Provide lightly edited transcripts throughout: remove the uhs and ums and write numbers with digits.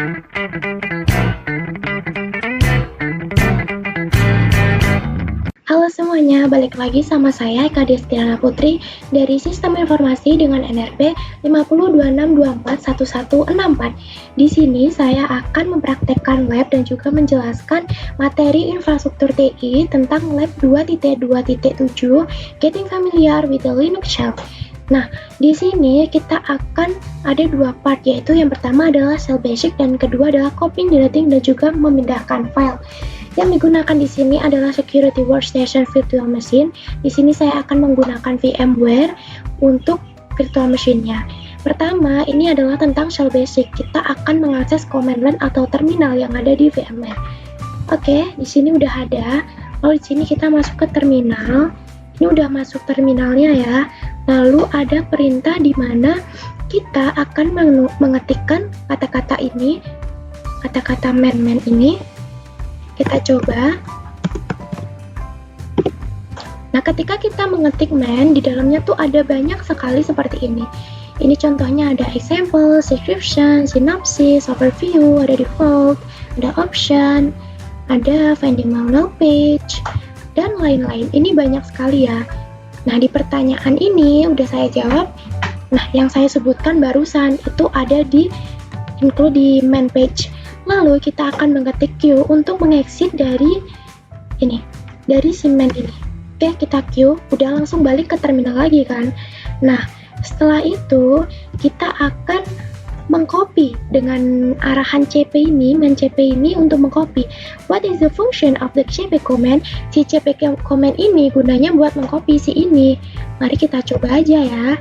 Halo semuanya, balik lagi sama saya Eka Destiana Putri dari Sistem Informasi dengan NRP 5026241164. Di sini saya akan mempraktekkan lab dan juga menjelaskan materi infrastruktur TI tentang lab 2.2.7 Getting Familiar with the Linux Shell. Nah, di sini kita akan ada dua part, yaitu yang pertama adalah shell basic dan kedua adalah copying, deleting, dan juga memindahkan file. Yang digunakan di sini adalah Security Workstation Virtual Machine. Di sini saya akan menggunakan VMware untuk virtual machine-nya. Pertama, ini adalah tentang shell basic. Kita akan mengakses command line atau terminal yang ada di VMware. Oke, di sini udah ada. Lalu di sini kita masuk ke terminal. Ini udah masuk terminalnya ya. Lalu ada perintah di mana kita akan mengetikkan kata-kata ini, kata-kata man ini. Kita coba. Nah, ketika kita mengetik man, di dalamnya tuh ada banyak sekali seperti ini. Ini contohnya ada example, description, synopsis, overview, ada default, ada option, ada finding manual page, dan lain-lain. Ini banyak sekali ya. Nah, di pertanyaan ini udah saya jawab. Nah, yang saya sebutkan barusan itu ada di include di main page. Lalu kita akan mengetik Q untuk mengexit dari ini, dari si main ini. Oke, kita Q, udah langsung balik ke terminal lagi kan. Nah, setelah itu kita akan mengcopy dengan arahan CP ini, main CP ini untuk mengcopy. What is the function of the CP command? Si CP command ini gunanya buat mengcopy si ini. Mari kita coba aja ya.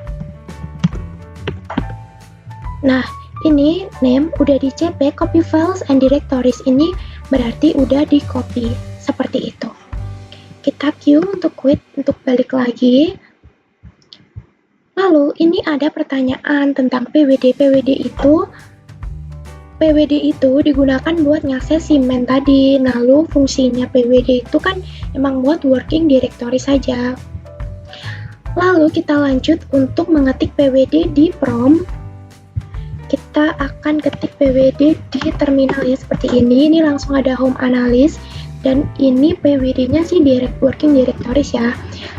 Nah, ini name udah di CP, copy files and directories, ini berarti udah di copy seperti itu. Kita Q untuk quit, untuk balik lagi. Lalu ini ada pertanyaan tentang PWD. PWD itu digunakan buat ngakses si main tadi. Lalu fungsinya PWD itu kan emang buat working directory saja. Lalu kita lanjut untuk mengetik PWD di prompt. Kita akan ketik PWD di terminal ya seperti ini. Ini langsung ada home analyst dan ini PWD-nya sih working directories ya.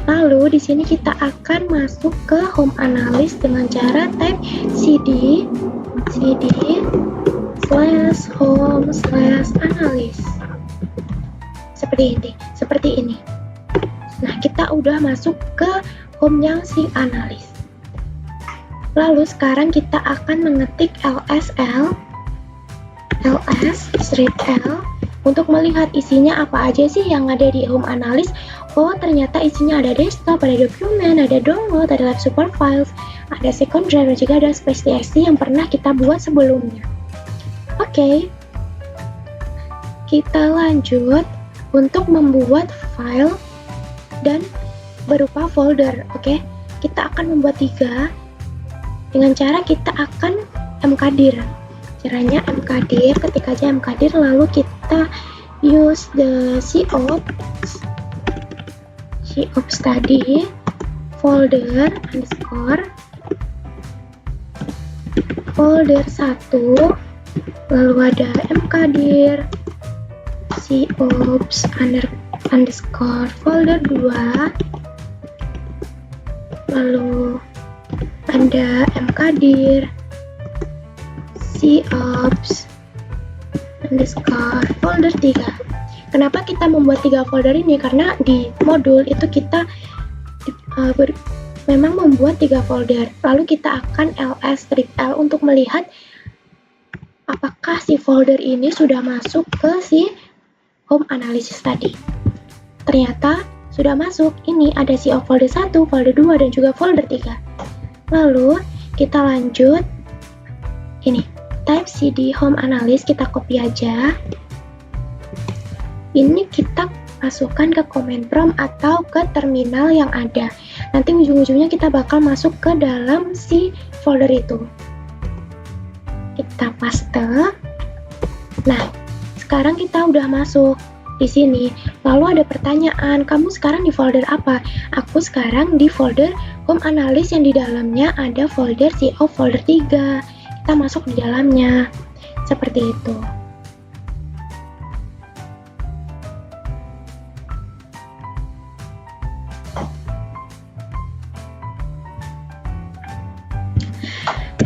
Lalu di sini kita akan masuk ke home analyst dengan cara type cd /home/analyst. Seperti ini. Nah, kita udah masuk ke home yang si analyst. Lalu sekarang kita akan mengetik ls strip l untuk melihat isinya apa aja sih yang ada di home analyst. Oh, ternyata isinya ada desktop, ada dokumen, ada download, ada live support files, ada second drive, dan juga ada space.txt yang pernah kita buat sebelumnya. Oke, kita lanjut untuk membuat file dan berupa folder. Oke, kita akan membuat 3 dengan cara kita akan mkdir. Caranya mkdir, ketik aja mkdir, lalu kita use the cops tadi folder underscore folder 1, lalu ada mkdir cops underscore folder 2, lalu ada mkdir cops underscore folder 3. Kenapa kita membuat 3 folder ini? Karena di modul itu kita memang membuat 3 folder. Lalu kita akan ls strip l untuk melihat apakah si folder ini sudah masuk ke si home analysis tadi. Ternyata sudah masuk. Ini ada si folder 1, folder 2, dan juga folder 3. Lalu kita lanjut, ini type cd home analyst, kita copy aja. Ini kita masukkan ke command prompt atau ke terminal yang ada. Nanti ujung-ujungnya kita bakal masuk ke dalam si folder itu. Kita paste. Nah, sekarang kita udah masuk di sini. Lalu ada pertanyaan, kamu sekarang di folder apa? Aku sekarang di folder home analyst yang di dalamnya ada folder folder 3. Kita masuk di dalamnya. Seperti itu.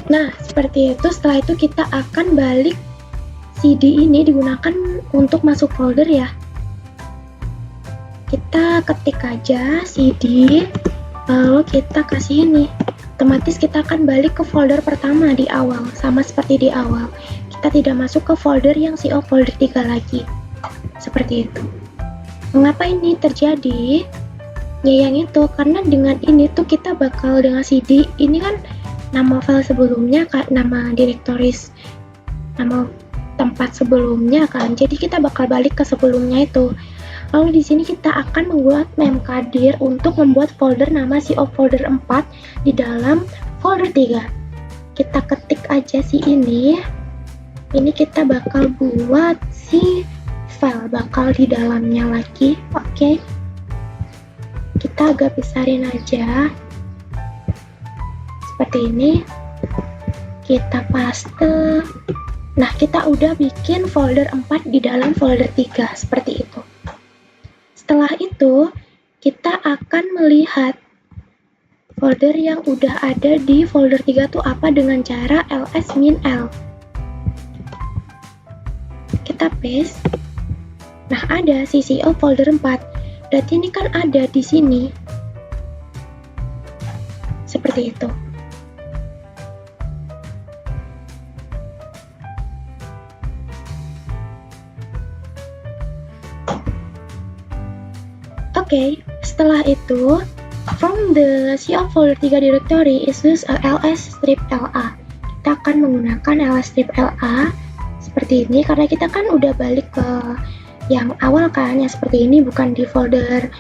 Nah, seperti itu. Setelah itu kita akan balik CD ini digunakan untuk masuk folder ya. Kita ketik aja CD, lalu kita kasih ini. Otomatis kita akan balik ke folder pertama di awal, sama seperti di awal. Kita tidak masuk ke folder yang CO folder 3 lagi. Seperti itu. Mengapa ini terjadi? Ya yang itu, karena dengan ini tuh kita bakal dengan CD, ini kan nama file sebelumnya, nama direktoris, nama tempat sebelumnya kan. Jadi kita bakal balik ke sebelumnya itu. Lalu di sini kita akan membuat memkadir untuk membuat folder nama CO folder 4 di dalam folder 3. Kita ketik aja si ini. Ini kita bakal buat si file bakal di dalamnya lagi. Oke. Kita agak besarin aja. Seperti ini. Kita paste. Nah, kita udah bikin folder 4 di dalam folder 3 seperti itu. Setelah itu, kita akan melihat folder yang udah ada di folder 3 tuh apa dengan cara ls-l. Kita paste. Nah, ada CCO folder 4. Berarti ini kan ada di sini. Seperti itu. Oke, setelah itu, from the CO folder 3 directory is used ls-la. Kita akan menggunakan ls-la seperti ini, karena kita kan udah balik ke yang awal kan, yang seperti ini, bukan di folder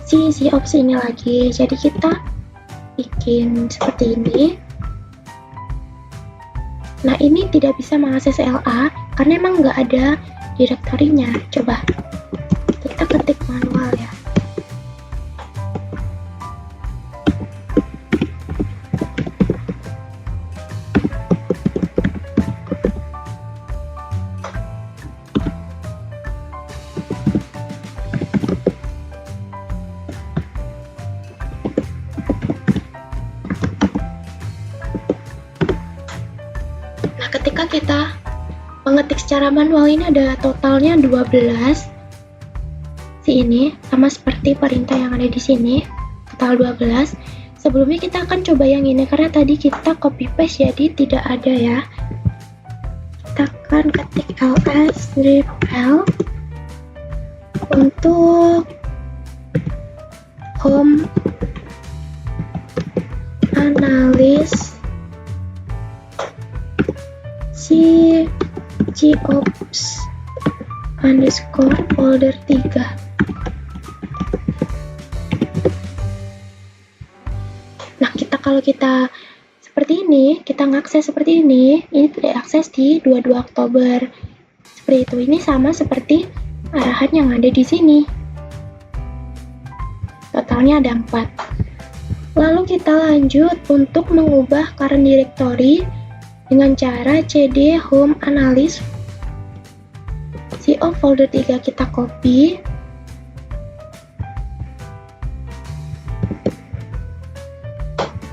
si COps ini lagi. Jadi kita bikin seperti ini. Nah, ini tidak bisa mengakses LA, karena emang nggak ada direktorinya. Coba kita ketik manual ya. Ketika kita mengetik secara manual, ini ada totalnya 12. Si ini sama seperti perintah yang ada di sini, total 12. Sebelumnya kita akan coba yang ini karena tadi kita copy paste jadi tidak ada ya. Kita akan ketik ls-l untuk home analis si COps underscore folder 3. Nah, kalau kita seperti ini, kita ngakses seperti ini tidak akses di 22 Oktober. Seperti itu. Ini sama seperti arahan yang ada di sini. Totalnya ada 4. Lalu kita lanjut untuk mengubah current directory dengan cara cd home analyst CO folder 3 kita copy,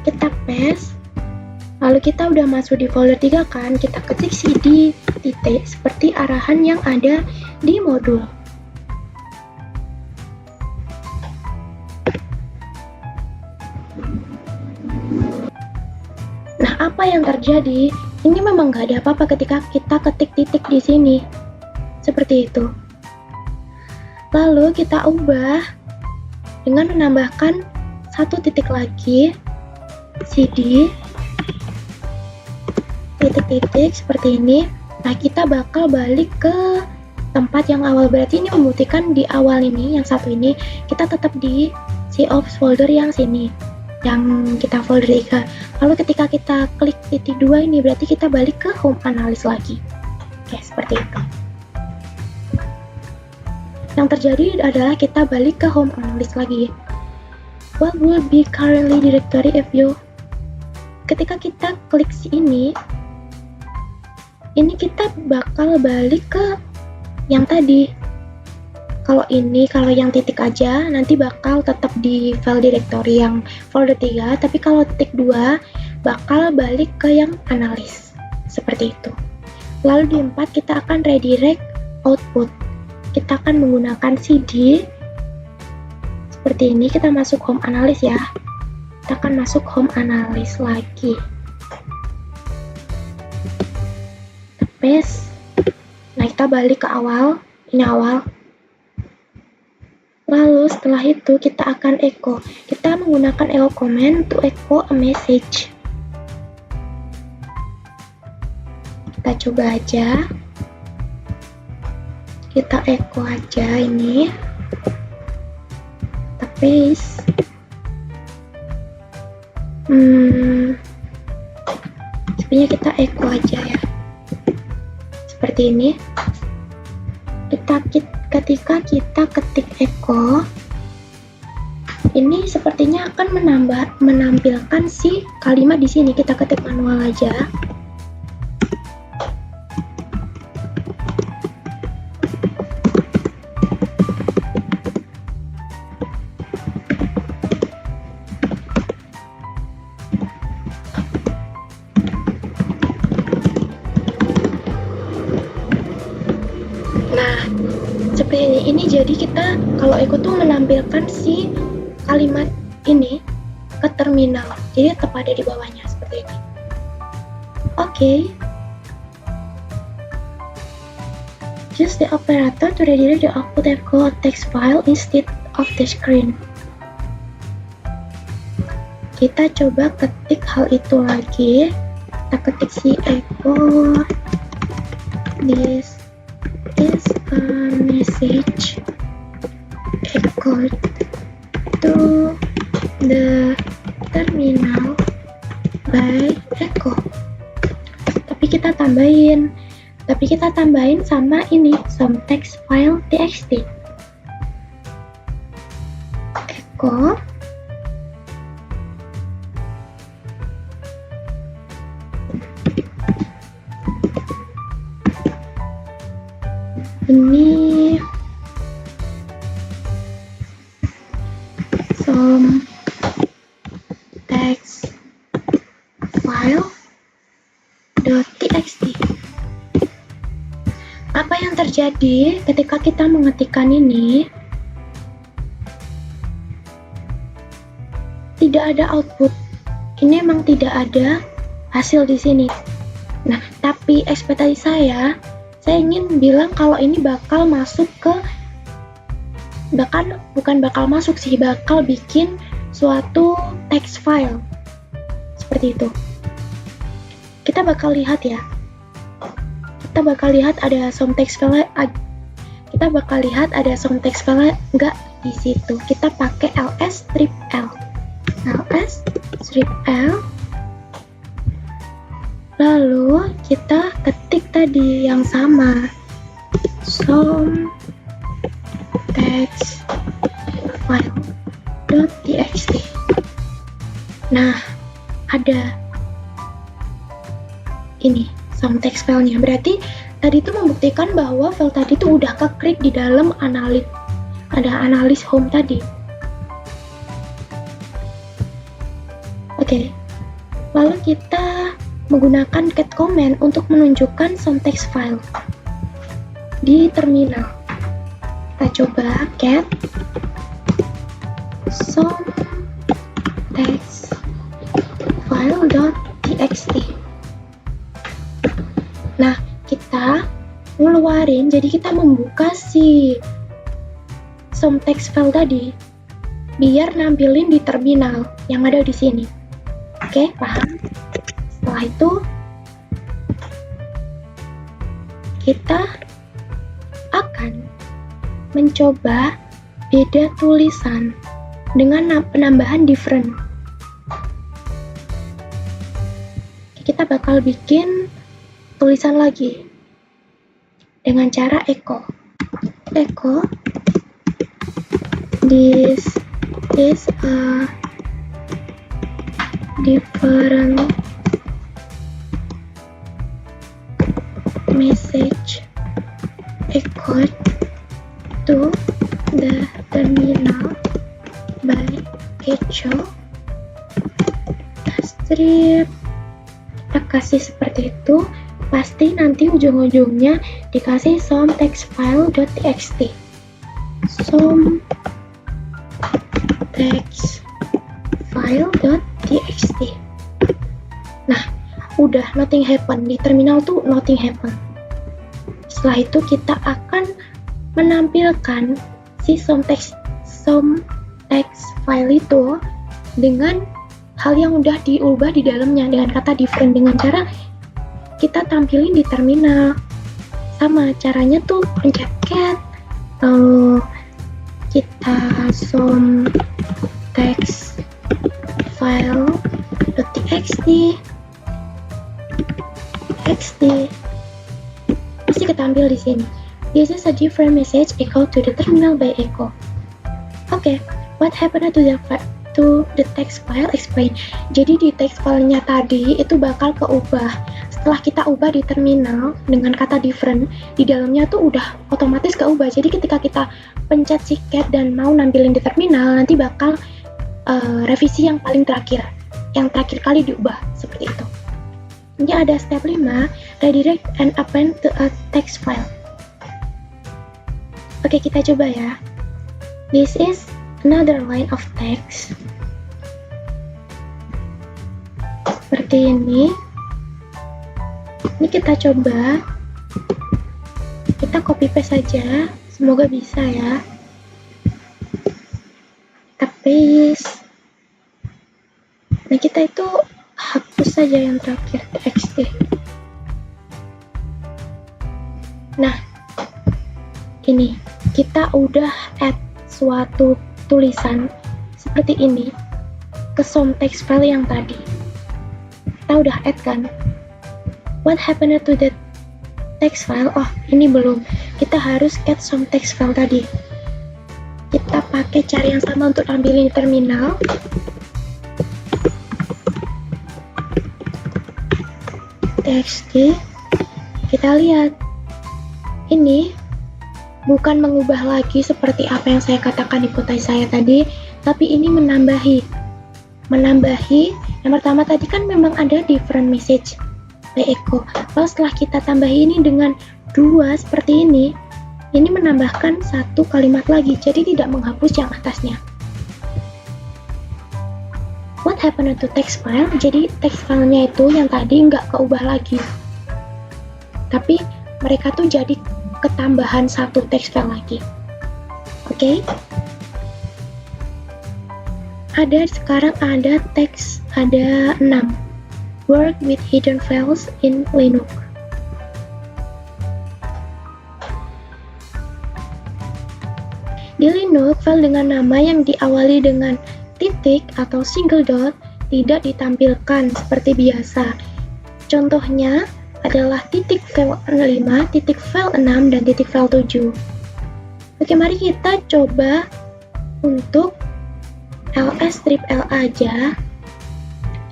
kita paste, lalu kita udah masuk di folder 3 kan, kita ketik cd titik seperti arahan yang ada di modul. Nah, apa yang terjadi? Ini memang nggak ada apa-apa ketika kita ketik titik di sini. Seperti itu. Lalu kita ubah dengan menambahkan satu titik lagi, cd titik-titik seperti ini. Nah, kita bakal balik ke tempat yang awal. Berarti ini membuktikan di awal ini, yang satu ini, kita tetap di COps folder yang sini, yang kita folder 3. Lalu ketika kita klik titik 2 ini, berarti kita balik ke home analyst lagi. Oke, seperti itu. Yang terjadi adalah kita balik ke home analyst lagi. What will be currently directory if you... Ketika kita klik ini, ini kita bakal balik ke yang tadi. Kalau yang titik aja nanti bakal tetap di file directory yang folder 3, tapi kalau titik 2 bakal balik ke yang analis. Seperti itu. Lalu di 4 kita akan redirect output. Kita akan menggunakan CD. Seperti ini, kita masuk home analis ya. Kita akan masuk home analis lagi. Paste. Nah, kita balik ke awal. Ini awal. Lalu setelah itu kita akan echo. Kita menggunakan echo command to echo a message. Kita coba aja. Kita echo aja ini. Kita paste. Sebenarnya kita echo aja ya. Seperti ini. Ketika kita ketik echo, ini sepertinya akan menampilkan si kalimat di sini. Kita ketik manual aja. Nah, seperti ini. Jadi kita kalau echo tuh menampilkan si kalimat ini ke terminal. Jadi tetap ada di bawahnya seperti ini. Oke. Use the operator to redirect the output echo text file instead of the screen. Kita coba ketik hal itu lagi. Kita ketik si echo. This is a message echoed to the terminal by echo. Tapi kita tambahin sama ini, some text file txt. Echo ini some text file .txt. Apa yang terjadi ketika kita mengetikkan ini? Tidak ada output. Ini memang tidak ada hasil di sini. Nah, tapi ekspektasi saya ingin bilang kalau ini bakal masuk ke, bukan bakal masuk sih, bakal bikin suatu text file seperti itu. Kita bakal lihat ya. Kita bakal lihat ada some text file. Kita bakal lihat ada some text file enggak di situ. Kita pakai ls strip l. ls strip l. Lalu kita ketik tadi yang sama, some text file .txt. Nah, ada ini some text file-nya. Berarti tadi itu membuktikan bahwa file tadi itu udah keklik di dalam analis. Ada analis home tadi. Oke. Lalu kita menggunakan cat command untuk menunjukkan some text file di terminal. Kita coba cat some text file.txt. Nah, kita ngeluarin, jadi kita membuka si some text file tadi biar nampilin di terminal yang ada di sini. Oke, paham? Setelah itu kita akan mencoba beda tulisan dengan penambahan different. Kita bakal bikin tulisan lagi dengan cara echo. Echo, this is a different message echo to the terminal by echo strip. Kita kasih seperti itu, pasti nanti ujung-ujungnya dikasih some text file.txt. Some text file.txt. Nah, udah nothing happen, di terminal tuh nothing happen. Setelah itu kita akan menampilkan si some text file itu dengan hal yang udah diubah di dalamnya dengan kata different, dengan cara kita tampilin di terminal. Sama caranya tuh pencet cat, lalu kita some text file.txt pasti ketampil di sini. This is a different message echo to the terminal by echo. Okay, what happened to the text file? Explain. Jadi di text filenya tadi itu bakal keubah. Setelah kita ubah di terminal dengan kata different, di dalamnya tuh udah otomatis keubah. Jadi ketika kita pencet si cat dan mau nampilin di terminal, nanti bakal revisi yang paling terakhir, yang terakhir kali diubah seperti itu. Ini ada step 5, redirect and append to a text file. Oke, kita coba ya. This is another line of text. Seperti ini. Ini kita coba. Kita copy paste saja. Semoga bisa ya. Kita paste. Nah, kita itu hapus saja yang terakhir, txt. Nah, ini kita udah add suatu tulisan seperti ini ke some text file yang tadi. Kita udah add kan? What happened to the text file? Oh, ini belum. Kita harus add some text file tadi. Kita pakai cara yang sama untuk tampilin di terminal. Txt. Kita lihat. Ini bukan mengubah lagi seperti apa yang saya katakan di hipotesa saya tadi, tapi ini menambahi. Yang pertama tadi kan memang ada different message by echo. Lalu setelah kita tambahi ini dengan 2 seperti ini menambahkan satu kalimat lagi, jadi tidak menghapus yang atasnya. What happened to text file? Jadi text filenya itu yang tadi nggak keubah lagi, tapi mereka tuh jadi ketambahan satu text file lagi. Oke? Sekarang ada teks, ada 6. Work with hidden files in Linux. Di Linux, file dengan nama yang diawali dengan titik atau single dot tidak ditampilkan seperti biasa. Contohnya adalah titik file 5, titik file 6, dan titik file 7. Oke, mari kita coba untuk ls strip l aja.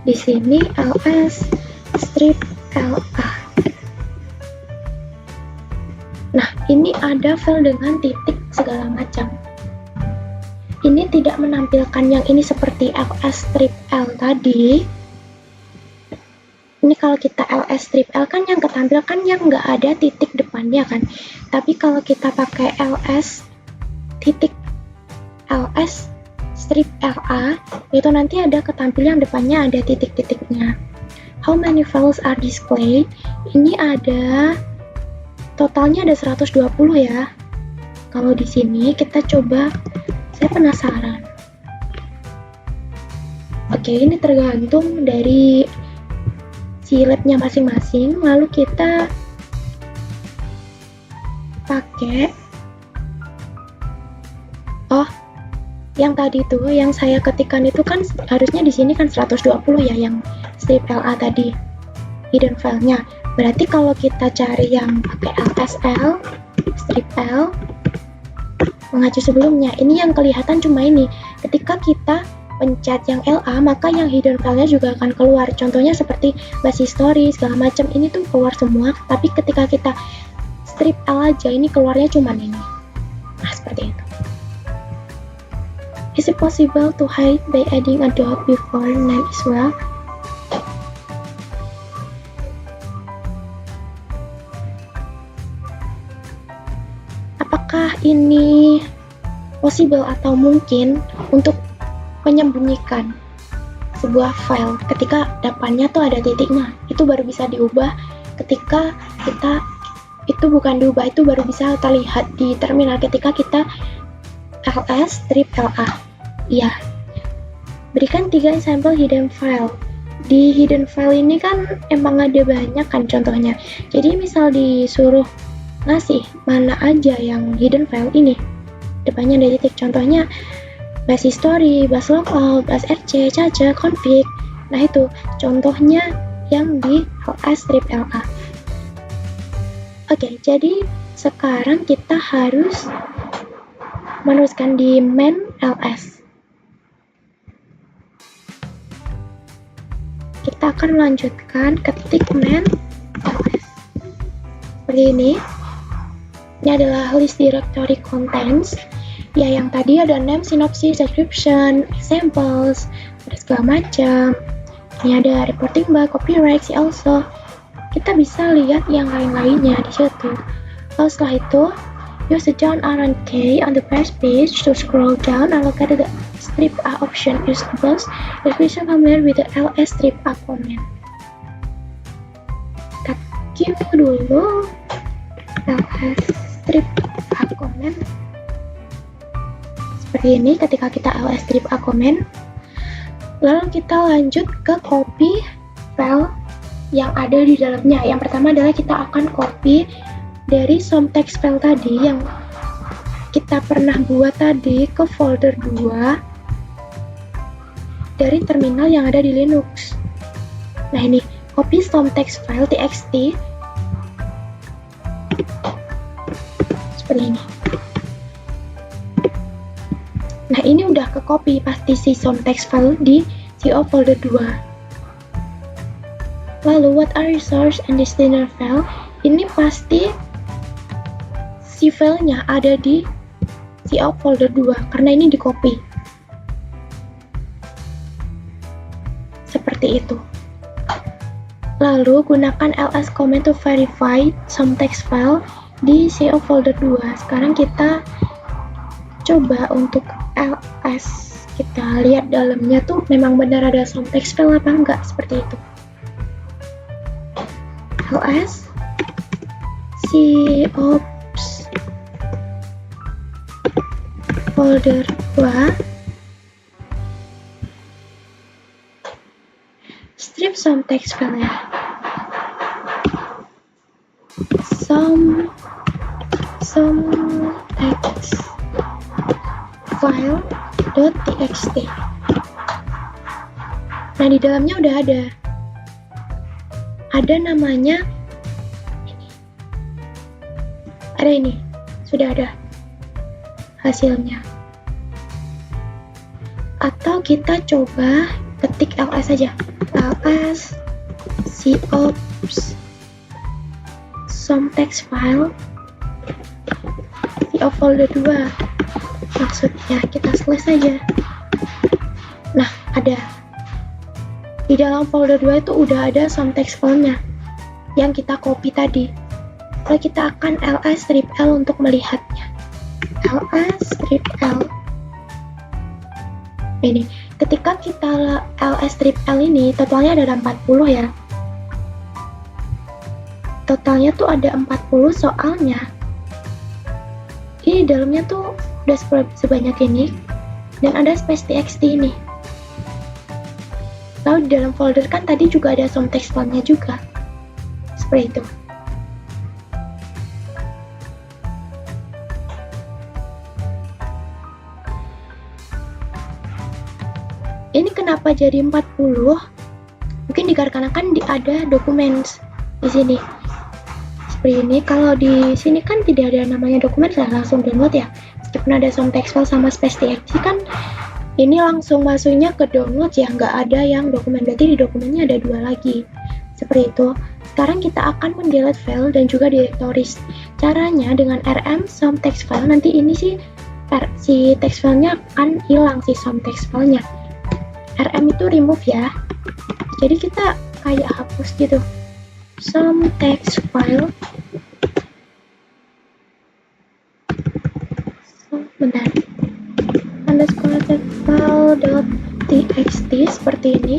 Di sini ls strip la. Nah, ini ada file dengan titik segala macam. Ini tidak menampilkan yang ini seperti ls strip l tadi. Ini kalau kita ls strip l kan yang ketampil kan yang nggak ada titik depannya kan. Tapi kalau kita pakai ls strip la, itu nanti ada ketampil yang depannya ada titik-titiknya. How many files are displayed? Ini ada totalnya ada 120 ya. Kalau di sini kita coba, saya penasaran. Oke, ini tergantung dari si labnya masing-masing. Lalu kita pakai yang tadi tuh yang saya ketikkan itu kan harusnya di sini kan 120 ya yang strip LA tadi hidden file-nya. Berarti kalau kita cari yang pakai LSL strip L mengacu sebelumnya, ini yang kelihatan cuma ini. Ketika kita pencet yang LA, maka yang hidden file-nya juga akan keluar. Contohnya seperti base history segala macam, ini tuh keluar semua. Tapi ketika kita strip L aja, ini keluarnya cuman ini. Nah, seperti itu. Is it possible to hide by adding a dot before name as well? Apakah ini possible atau mungkin untuk menyembunyikan sebuah file ketika depannya tuh ada titiknya? Itu baru bisa diubah ketika kita, itu bukan diubah, itu baru bisa terlihat di terminal ketika kita ls strip la. Iya. Berikan 3 example hidden file. Di hidden file ini kan emang ada banyak kan contohnya. Jadi misal disuruh ngasih mana aja yang hidden file ini, depannya ada titik, contohnya bus history, bus logout, bus rc, cache, config. Nah itu contohnya yang di ls strip la. Oke, jadi sekarang kita harus meneruskan di main ls. Kita akan melanjutkan ketik main ls. Seperti ini. Ini adalah list directory contents. Ya, yang tadi ada name, synopsis, description, examples, ada segala macam. Ini ada reporting by, copyright, see also. Kita bisa lihat yang lain-lainnya di situ. Lalu setelah itu, use the down arrow key on the first page to scroll down and look at the strip A option. Use the box description familiar with the ls strip A command. Kita queue dulu ls strip A command. Seperti ini ketika kita ls strip A command. Lalu kita lanjut ke copy file yang ada di dalamnya. Yang pertama adalah kita akan copy dari somtext file tadi yang kita pernah buat tadi ke folder 2 dari terminal yang ada di Linux. Nah ini, copy somtext file txt seperti ini. Nah ini udah ke copy pasti si somtext file di CO folder 2. Lalu what are source and destination file? Ini pasti si filenya ada di CO folder 2 karena ini di copy. Seperti itu. Lalu gunakan ls command to verify somtext file di CO folder 2. Sekarang kita coba untuk ls, kita lihat dalamnya tuh memang benar ada somtext file apa enggak, seperti itu. ls cops folder 2 strip somtext file ya, somtext file.txt. Nah di dalamnya udah ada namanya ini, sudah ada hasilnya. Atau kita coba ketik ls saja, ls cops somtext file CO folder 2, maksudnya kita slash saja. Nah ada di dalam folder 2 itu udah ada somtext file-nya yang kita copy tadi. Lalu kita akan ls strip l untuk melihatnya. ls strip l. Ini, ketika kita ls strip l ini totalnya ada 40 ya. Totalnya tuh ada 40 soalnya. Ini dalamnya tuh udah sebanyak ini dan ada space txt ini. Lalu di dalam folder kan tadi juga ada somtext file-nya juga. Seperti itu. Ini kenapa jadi 40? Mungkin dikarenakan ada dokumen di sini. Seperti ini. Kalau di sini kan tidak ada namanya dokumen, saya langsung download ya. Meskipun ada somtext file sama space txt kan ini langsung masuknya ke download ya, nggak ada yang dokumen, berarti di dokumennya ada 2 lagi. Seperti itu. Sekarang kita akan mendelete file dan juga directories. Caranya dengan rm some text file, nanti ini si text filenya akan hilang, si some text filenya. Rm itu remove ya, jadi kita kayak hapus gitu. Some text file, bentar, underscore text file .txt seperti ini.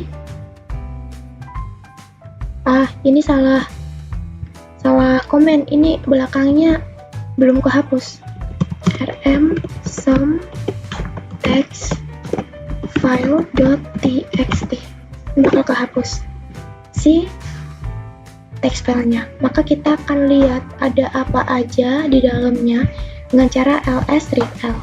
Ini salah komen, ini belakangnya belum kehapus. Rm some text file .txt, ini bakal kehapus si text filenya. Maka kita akan lihat ada apa aja di dalamnya dengan cara ls read l.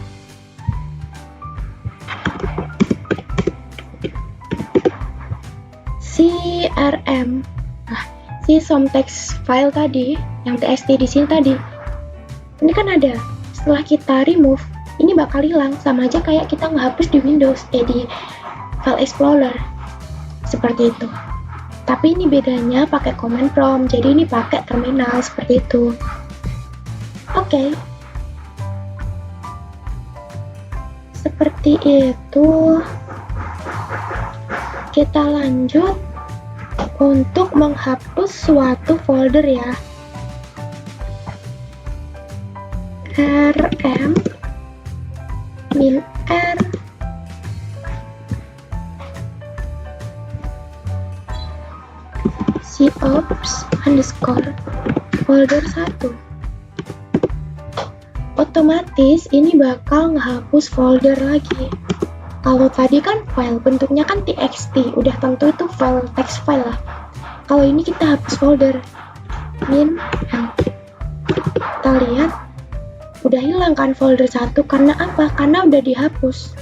Si some text file tadi, yang txt di sini tadi, ini kan ada. Setelah kita remove, ini bakal hilang, sama aja kayak kita ngehapus di Windows, di File Explorer, seperti itu. Tapi ini bedanya pakai command prompt, jadi ini pakai terminal seperti itu. Oke. Seperti itu. Kita lanjut untuk menghapus suatu folder ya. Rm min r cops underscore folder 1. Otomatis ini bakal ngehapus folder lagi. Kalau tadi kan file, bentuknya kan txt, udah tentu itu file, text file lah. Kalau ini kita hapus folder, min l. Kita lihat, udah hilang kan folder 1, karena apa? Karena udah dihapus.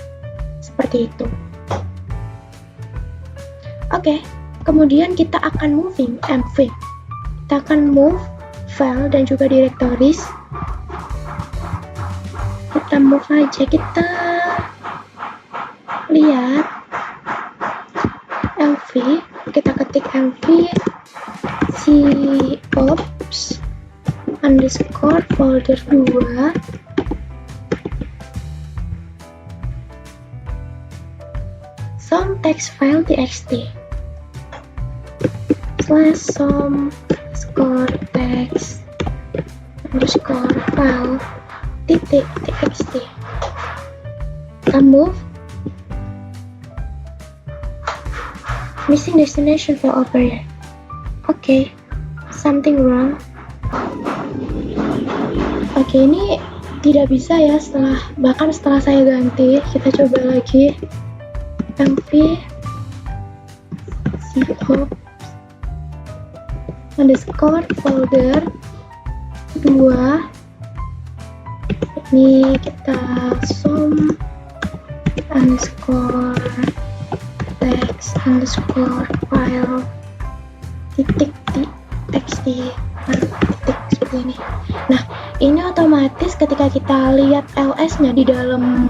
Seperti itu. Oke, kemudian kita akan moving, mv. Kita akan move file dan juga directories. Kita move aja, kita lihat mv, kita ketik mv cops underscore folder 2 some text file txt slash some underscore text underscore file txt. Kita move missing destination file over here. Oke, something wrong. Oke, ini tidak bisa ya bahkan setelah saya ganti. Kita coba lagi mv cops underscore folder 2. Ini kita some underscore text underscore file txt seperti ini. Nah, ini otomatis ketika kita lihat ls-nya di dalam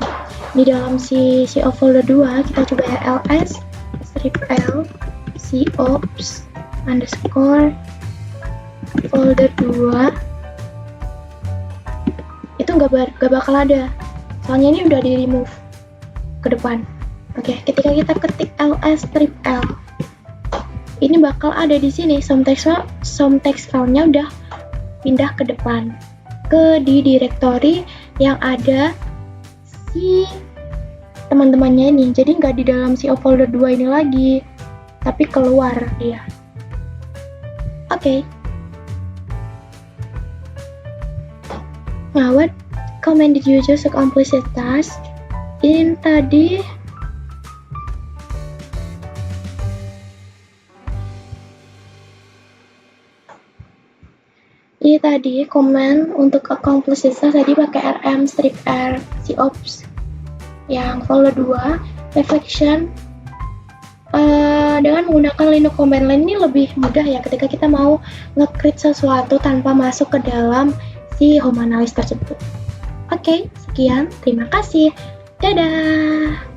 si folder 2, kita coba ya ls strip l cops underscore folder 2, itu nggak bakal ada, soalnya ini udah di remove ke depan. Oke, ketika kita ketik ls strip l, ini bakal ada di sini some text file-nya udah pindah ke depan di directory yang ada si teman-temannya ini. Jadi nggak di dalam si folder 2 ini lagi, tapi keluar dia. Oke. Now, what command did you use to accomplish the task? Ini tadi command untuk accomplish this task tadi pakai rm strip r cops yang folder 2 reflection. Dengan menggunakan Linux command line ini lebih mudah ya ketika kita mau nge-create sesuatu tanpa masuk ke dalam si home analyst tersebut. Oke, sekian, terima kasih, dadah.